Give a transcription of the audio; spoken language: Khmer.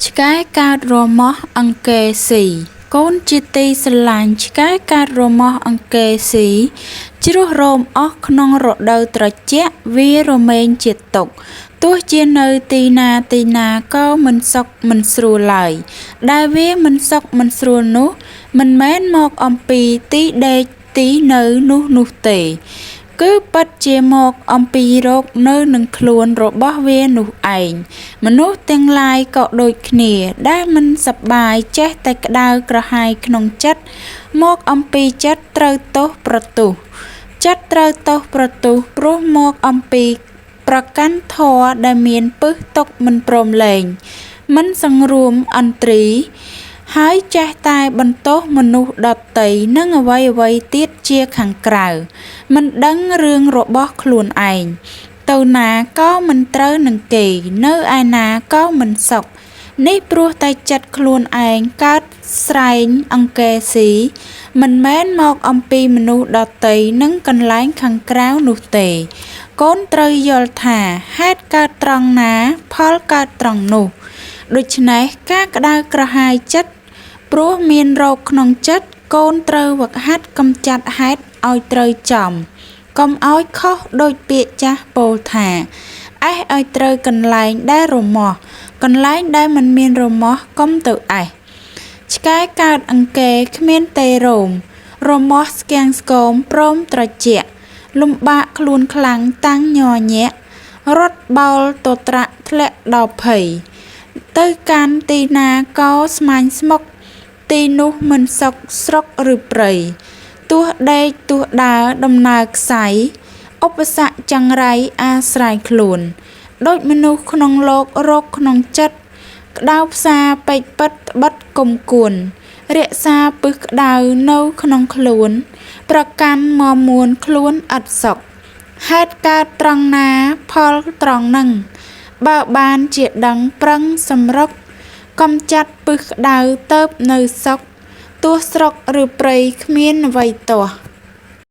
ឆ្កែកាចរមាស់អង្គែស៊ីកូនជាទីស្រឡាញ់ឆ្កែកាចរមាស់អង្គែស៊ីជ្រុះរោមអស់ក្នុងរដូវត្រជាក់វារមែងជាទុក្ខទោះជានៅទីណាក៏មិនសុខមិនស្រួលឡើយដែលវាមិនសុខមិនស្រួលនោះមិនមែនមកអំពីទីដេកទីនៅនោះទេគឺពិតជាមកអំពីរោគនៅនឹងខ្លួនរបស់វានោះឯងមនុស្សទាំងឡាយក៏ដូចគ្នាដែលមិនសប្បាយចេះតែក្តៅក្រហាយក្នុងចិត្តមកអំពីចិត្តត្រូវទោសប្រទុះចិត្តត្រូវទោសប្រទុះព្រោះមកអំពីប្រកាន់ធម៌ដែលមានពឹសទុកមិនព្រមលែងមិនសង្រួមអន្ត្រីហើយចេះតែបន្ទោសមនុស្សដទៃនឹងអ្វីទៀតជាខាងក្រៅមិនដឹងរឿងរបស់ខ្លួនឯងទៅណាក៏មិនត្រូវនឹងគេនៅឯណាក៏មិនសុខនេះព្រោះតែចិត្តខ្លួនឯងកើតស្រែងអង្គែស៊ីមិនមែនមកអំពីមនុស្សដទៃនឹងកន្លែងខាងក្រៅនោះទេកូនត្រូវយល់ថាហេតុកើតត្រង់ណាផលកើតត្រង់នោះដូច្នេះការក្តៅក្រហាយចិត្តព្រោះមានរោគក្នុងចិត្តកូនត្រូវវឹកហាត់កំចាត់ហេតុឲ្យត្រូវចំកុំឲ្យខុសដូចពាក្យចាស់ពោលថាអេះឲ្យត្រូវកន្លែងដែលរមាស់កន្លែងដែលមិនមានរមាស់កុំទៅអេះឆ្កែកើតអង្គែគ្មានទេរមាស់ស្គាំងស្គមព្រមត្រជាក់លំបាកខ្លួនខ្លាំងតាំងញ័រញាក់រត់បោលទត្រាក់ធ្លាក់ដល់ភ័យទៅកាន់ទីណាក៏ស្មាញ់ស្មុកទីនោះមិនសុខស្រុកឬព្រៃទោះដេកទោះដើរដំណើរខ្សែឧបសគ្គចង្រៃអាស្រ័យខ្លួនដូចមនុស្សក្នុងโลกរោគក្នុងចិត្តក្តៅផ្សាពេចពិតត្បិតគុំគួនរក្សាពឹសក្តៅនៅក្នុងខ្លួនប្រកាន់មមួនខ្លួនឥតសុខហេតុកើតត្រង់ណាផលត្រង់នឹងបើបានជាដឹងប្រឹងសម្រុកកំចាត់ពឹសក្តៅទៅនៅសុខទោះស្រុកឬព្រៃគ្មានអ្វីទាស់